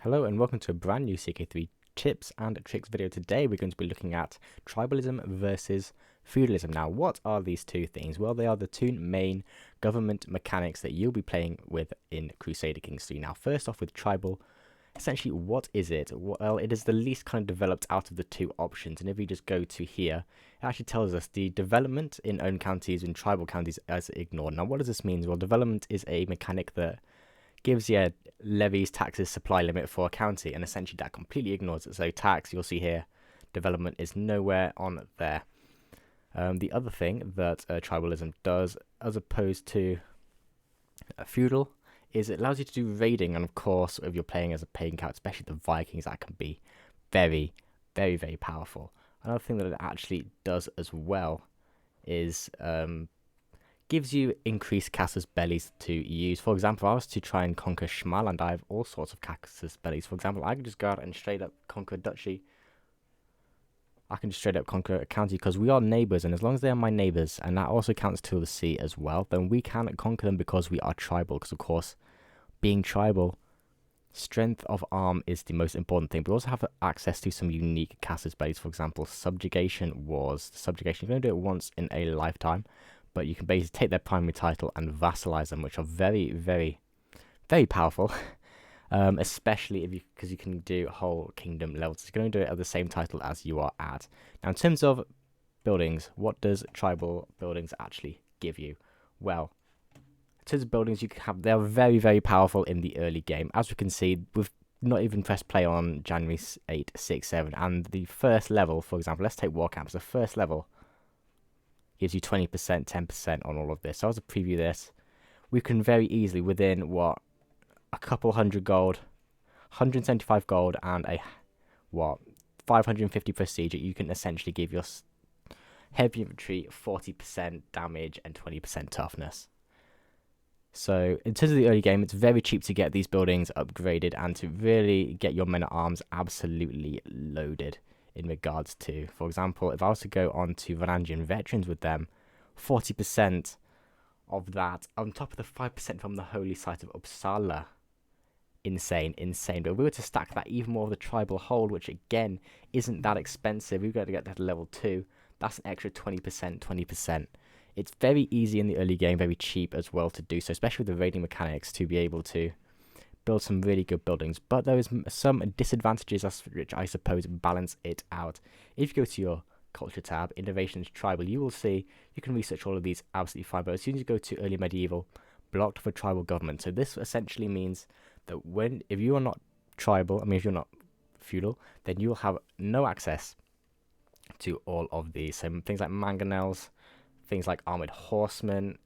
Hello and welcome to a brand new CK3 tips and tricks video. Today we're going to be looking at tribalism versus feudalism. Now, what are these two things? Well, they are the two main government mechanics that you'll be playing with in Crusader Kings 3. Now, first off with tribal, essentially what is it? Well, it is the least kind of developed out of the two options, and if we just go to here, it actually tells us the development in own counties and tribal counties as ignored. Now, what does this mean? Well, development is a mechanic that gives levies, taxes, supply limit for a county, and essentially that completely ignores it. So tax, you'll see here, development is nowhere on there. The other thing that tribalism does, as opposed to feudal, is it allows you to do raiding, and of course, if you're playing as a pagan count, especially the Vikings, that can be very, very, very powerful. Another thing that it actually does as well is gives you increased casus bellis to use. For example, if I was to try and conquer Schmaland, I have all sorts of casus bellis. For example, I could just go out and straight up conquer duchy. I can just straight up conquer a county because we are neighbours, and as long as they are my neighbours, and that also counts to the sea as well, then we can conquer them because we are tribal. Because of course, being tribal, strength of arm is the most important thing. But we also have access to some unique casus bellis. For example, subjugation wars. Subjugation, you're going to do it once in a lifetime, but you can basically take their primary title and vassalize them, which are very, very, very powerful. Especially because you can do whole kingdom levels. You're going to do it at the same title as you are at. Now, in terms of buildings, what does tribal buildings actually give you? Well, in terms of buildings, you can have, they're very, very powerful in the early game. As we can see, we've not even pressed play on January 8, 6, 7, and the first level, for example, let's take war camps. The first level gives you 20%, 10% on all of this. So as a preview this, we can very easily, within a couple hundred gold, 175 gold, and 550 prestige, you can essentially give your heavy infantry 40% damage and 20% toughness. So in terms of the early game, it's very cheap to get these buildings upgraded and to really get your men at arms absolutely loaded. In regards to, for example, if I was to go on to Varangian veterans with them, 40% of that, on top of the 5% from the holy site of Uppsala. Insane. But if we were to stack that even more of the tribal hold, which again isn't that expensive, we've got to get that to level 2, that's an extra 20%. It's very easy in the early game, very cheap as well to do so, especially with the raiding mechanics, to be able to build some really good buildings. But there is some disadvantages which I suppose balance it out. If you go to your culture tab, innovations, tribal, you will see you can research all of these absolutely fine. But as soon as you go to early medieval, blocked for tribal government. So this essentially means that if you are not tribal, if you're not feudal, then you will have no access to all of these. So things like mangonels, things like armored horsemen,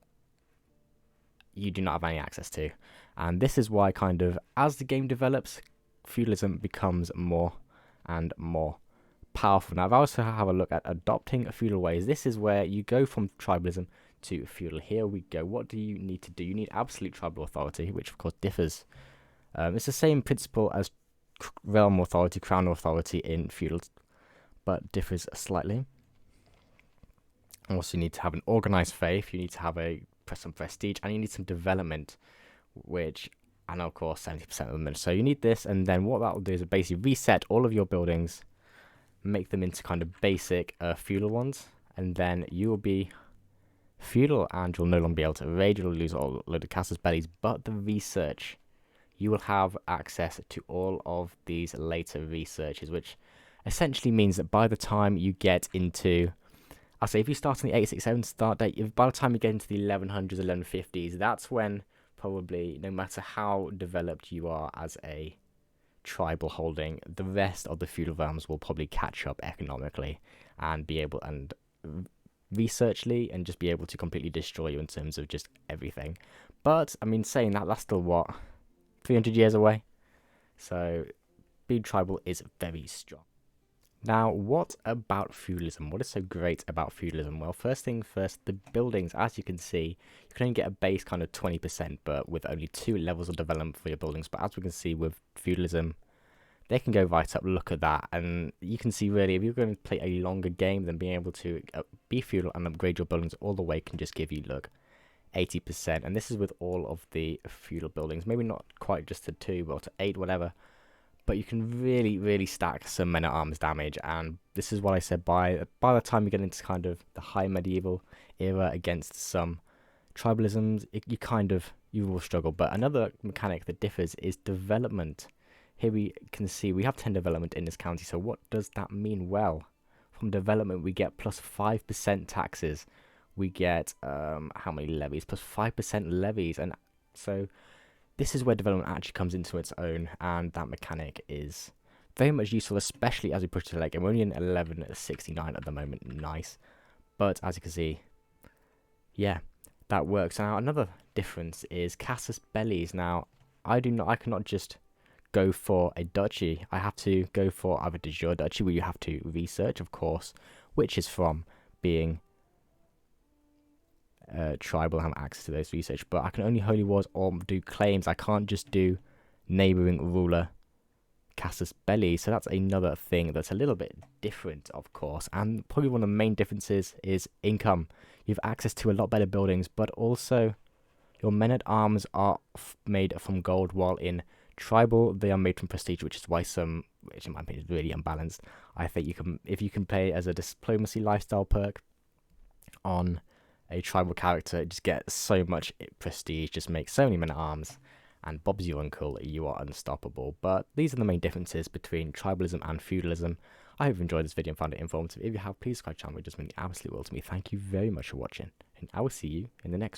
you do not have any access to. And this is why, kind of, as the game develops, feudalism becomes more and more powerful. Now, if I was to have a look at adopting feudal ways, this is where you go from tribalism to feudal. Here we go. What do you need to do? You need absolute tribal authority, which of course differs. It's the same principle as realm authority, crown authority in feudal, but differs slightly. Also, you need to have an organized faith. You need to have some prestige, and you need some development, and of course 70% of them. So you need this, and then what that will do is basically reset all of your buildings, make them into kind of basic feudal ones, and then you will be feudal, and you'll no longer be able to raid. You'll lose all load of casus bellis, but the research, you will have access to all of these later researches, which essentially means that by the time you get into, I'll say if you start on the 867 start date, by the time you get into the 1100s, 1150s, that's when probably, no matter how developed you are as a tribal holding, the rest of the feudal realms will probably catch up economically and be able, and researchly, and just be able to completely destroy you in terms of just everything. But, saying that, that's still 300 years away? So, being tribal is very strong. Now, what about feudalism? What is so great about feudalism? Well, first thing first, the buildings, as you can see, you can only get a base kind of 20%, but with only 2 levels of development for your buildings. But as we can see with feudalism, they can go right up. Look at that. And you can see really, if you're going to play a longer game, then being able to be feudal and upgrade your buildings all the way can just give you, 80%. And this is with all of the feudal buildings. Maybe not quite just to 2, but to 8, whatever. but you can really stack some men-at-arms damage, and this is what I said, by the time you get into kind of the high medieval era against some tribalisms, you will struggle. But another mechanic that differs is development. Here we can see we have 10 development in this county, so what does that mean? Well, from development we get plus 5% taxes, we get how many levies? Plus 5% levies, and so this is where development actually comes into its own, and that mechanic is very much useful, especially as we push to the late game. We're only in 1169 at the moment, nice. But as you can see, yeah, that works. Now another difference is casus bellis. Now I cannot just go for a duchy. I have to go for either de jure duchy, where you have to research, of course, which is from being tribal and have access to those research, but I can only holy wars or do claims. I can't just do neighboring ruler casus belli, so that's another thing that's a little bit different, of course. And probably one of the main differences is income. You have access to a lot better buildings, but also your men-at-arms are made from gold, while in tribal they are made from prestige, which is why which in my opinion is really unbalanced. I think if you can play as a diplomacy lifestyle perk on a tribal character, just get so much prestige, just make so many men-at-arms, and Bob's your uncle, you are unstoppable. But these are the main differences between tribalism and feudalism. I hope you enjoyed this video and found it informative. If you have, please subscribe to the channel. It does mean the absolute world to me. Thank you very much for watching, and I will see you in the next one.